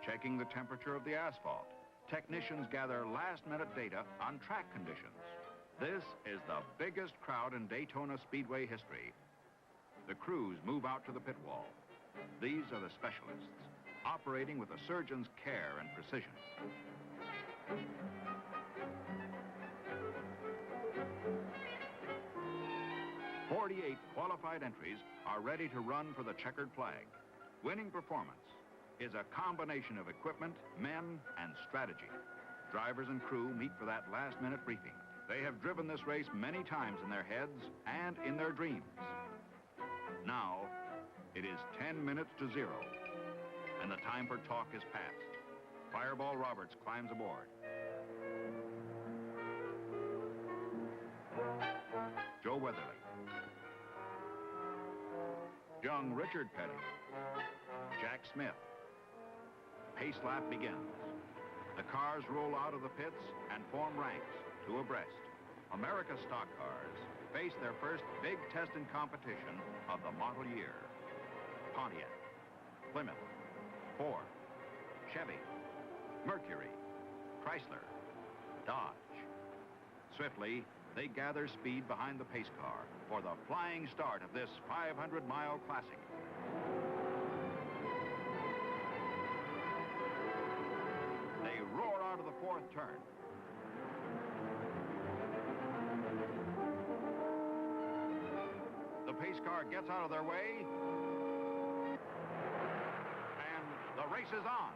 checking the temperature of the asphalt. Technicians gather last-minute data on track conditions. This is the biggest crowd in Daytona Speedway history. The crews move out to the pit wall. These are the specialists, operating with a surgeon's care and precision. "48 qualified entries are ready to run for the checkered flag. Winning performance is a combination of equipment, men, and strategy. Drivers and crew meet for that last-minute briefing. They have driven this race many times in their heads and in their dreams. Now, it is 10 minutes to 0, and the time for talk is past. Fireball Roberts climbs aboard. Joe Weatherly. Young Richard Petty. Jack Smith. Pace lap begins. The cars roll out of the pits and form ranks, 2 abreast. America's stock cars face their first big test and competition of the model year. Pontiac, Plymouth, Ford, Chevy, Mercury, Chrysler, Dodge. Swiftly, they gather speed behind the pace car for the flying start of this 500-mile classic. They roar out of the 4th turn. The pace car gets out of their way, and the race is on.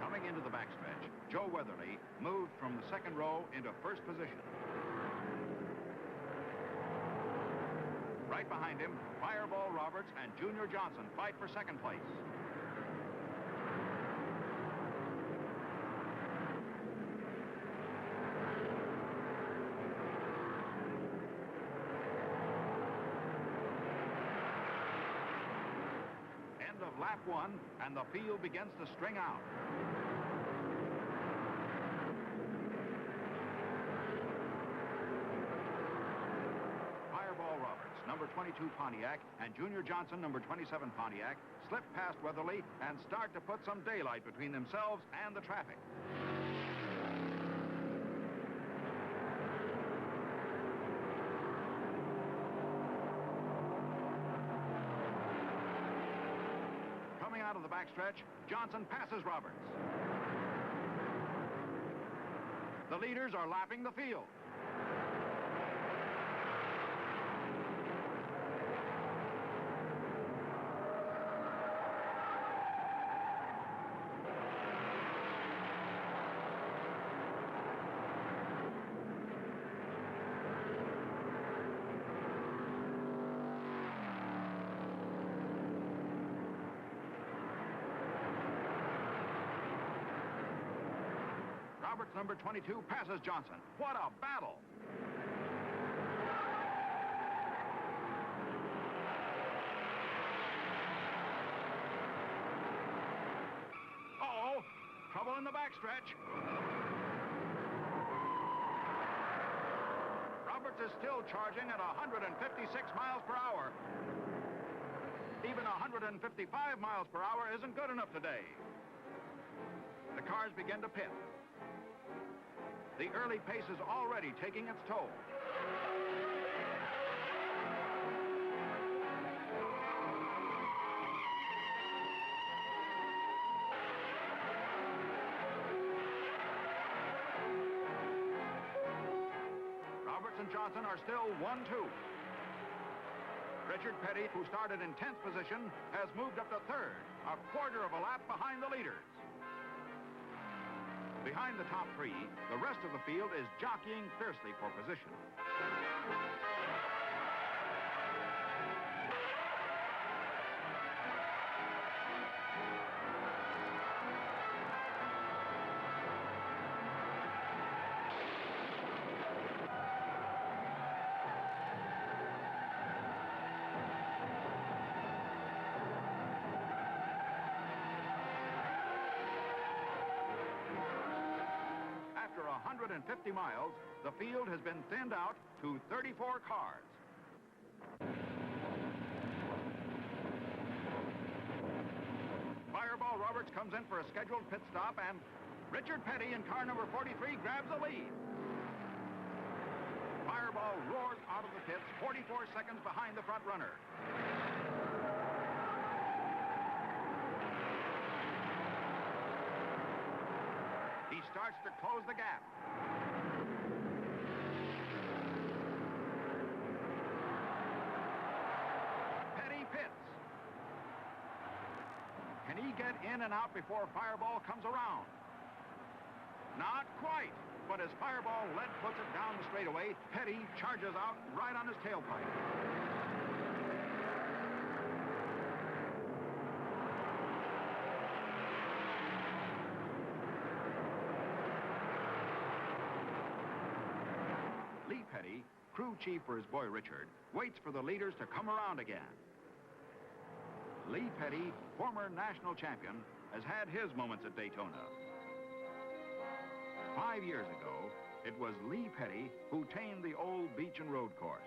Coming into the backstretch, Joe Weatherly moved from the 2nd row into 1st position. Right behind him, Fireball Roberts and Junior Johnson fight for 2nd place. End of lap 1, and the field begins to string out. Fireball Roberts, number 22 Pontiac, and Junior Johnson, number 27 Pontiac, slip past Weatherly and start to put some daylight between themselves and the traffic. Coming out of the backstretch, Johnson passes Roberts. The leaders are lapping the field. Roberts, number 22, passes Johnson. What a battle! Uh-oh, trouble in the backstretch. Roberts is still charging at 156 miles per hour. Even 155 miles per hour isn't good enough today. The cars begin to pit. The early pace is already taking its toll. Roberts and Johnson are still 1-2. Richard Petty, who started in 10th position, has moved up to 3rd, a quarter of a lap behind the leaders. Behind the top 3, the rest of the field is jockeying fiercely for position. After 150 miles, the field has been thinned out to 34 cars. Roberts comes in for a scheduled pit stop, and Richard Petty in car number 43 grabs the lead. Fireball roars out of the pits 44 seconds behind the front runner. He starts to close the gap. Petty pits. Can he get in and out before Fireball comes around? Not quite. But as Fireball lead puts it down the straightaway, Petty charges out right on his tailpipe. Lee Petty, crew chief for his boy Richard, waits for the leaders to come around again. Lee Petty, former national champion, has had his moments at Daytona. 5 years ago, it was Lee Petty who tamed the old beach and road course.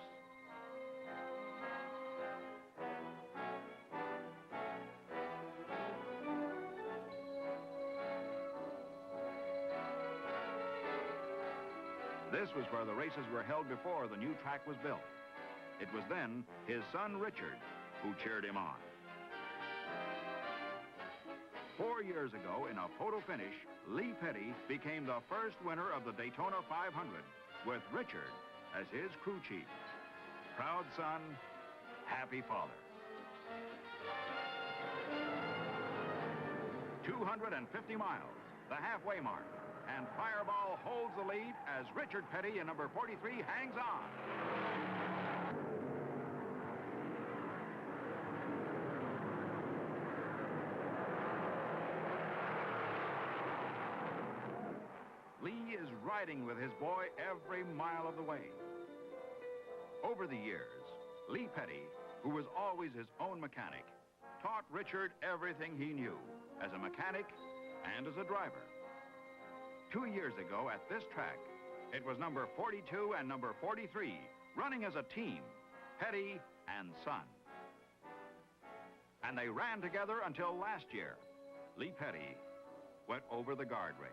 This was where the races were held before the new track was built. It was then his son Richard who cheered him on. 4 years ago, in a photo finish, Lee Petty became the first winner of the Daytona 500, with Richard as his crew chief. Proud son, happy father. 250 miles, the halfway mark, and Fireball holds the lead as Richard Petty in number 43 hangs on. Lee is riding with his boy every mile of the way. Over the years, Lee Petty, who was always his own mechanic, taught Richard everything he knew as a mechanic and as a driver. 2 years ago at this track, it was number 42 and number 43 running as a team, Petty and son. And they ran together until last year. Lee Petty went over the guardrail.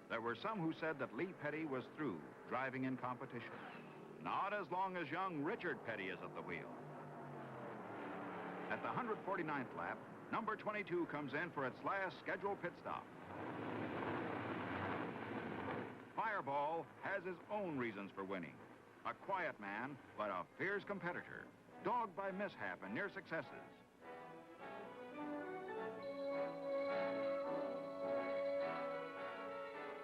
There were some who said that Lee Petty was through driving in competition. Not as long as young Richard Petty is at the wheel. At the 149th lap, number 22 comes in for its last scheduled pit stop. Fireball has his own reasons for winning. A quiet man, but a fierce competitor, dogged by mishap and near successes.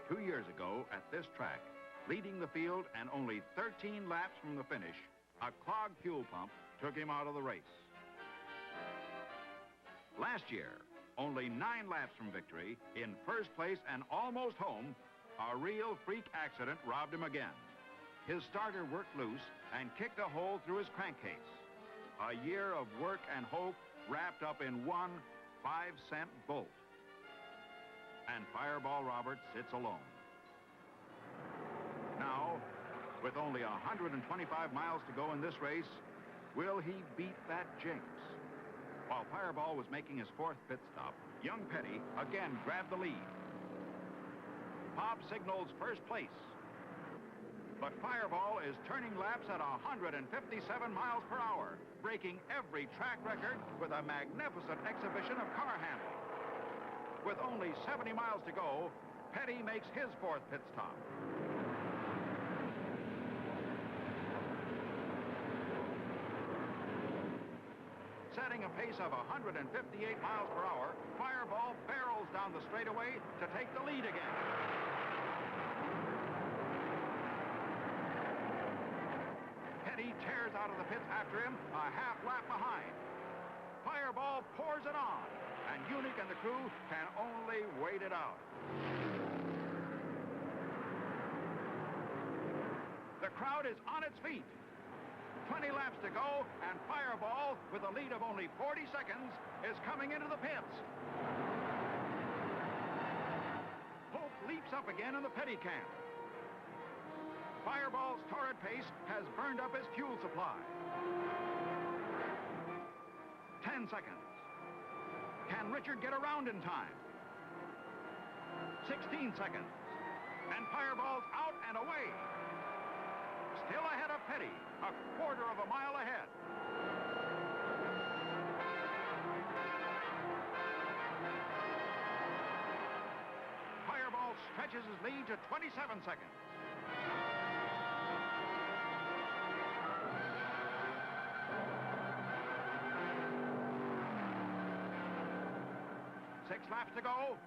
Two years ago, at this track, leading the field and only 13 laps from the finish, a clogged fuel pump took him out of the race. Last year, only 9 laps from victory, in first place and almost home, a real freak accident robbed him again. His starter worked loose and kicked a hole through his crankcase. A year of work and hope wrapped up in one 5-cent bolt. And Fireball Roberts sits alone. Now, with only 125 miles to go in this race, will he beat that jinx? While Fireball was making his 4th pit stop, young Petty again grabbed the lead. Pop signals first place. But Fireball is turning laps at 157 miles per hour, breaking every track record with a magnificent exhibition of car handling. With only 70 miles to go, Petty makes his 4th pit stop. Setting a pace of 158 miles per hour, Fireball barrels down the straightaway to take the lead again. Petty tears out of the pits after him, a half lap behind. Fireball pours it on, and Unique and the crew can only wait it out. The crowd is on its feet. 20 laps to go, and Fireball, with a lead of only 40 seconds, is coming into the pits. Hope leaps up again in the Petty camp. Fireball's torrid pace has burned up his fuel supply. 10 seconds. Can Richard get around in time? 16 seconds. And Fireball's out and away. Still ahead of Petty, a quarter of a mile ahead. Fireball stretches his lead to 27 seconds. Six laps to go.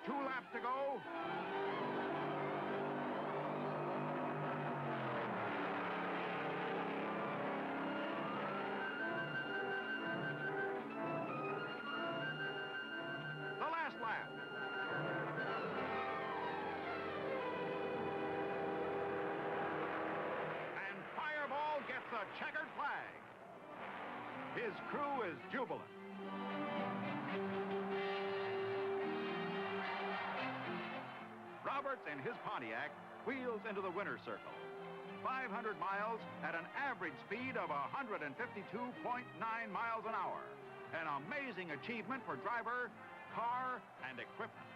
Two laps to go. The last lap. And Fireball gets a checkered flag. His crew is jubilant. Roberts in his Pontiac wheels into the winner's circle. 500 miles at an average speed of 152.9 miles an hour. An amazing achievement for driver, car, and equipment.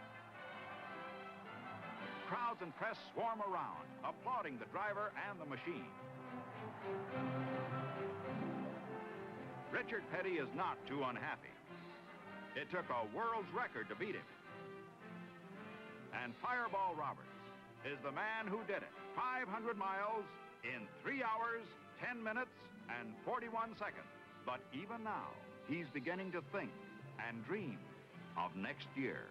Crowds and press swarm around, applauding the driver and the machine. Richard Petty is not too unhappy. It took a world's record to beat him. And Fireball Roberts is the man who did it. 500 miles in 3 hours, 10 minutes, and 41 seconds. But even now, he's beginning to think and dream of next year.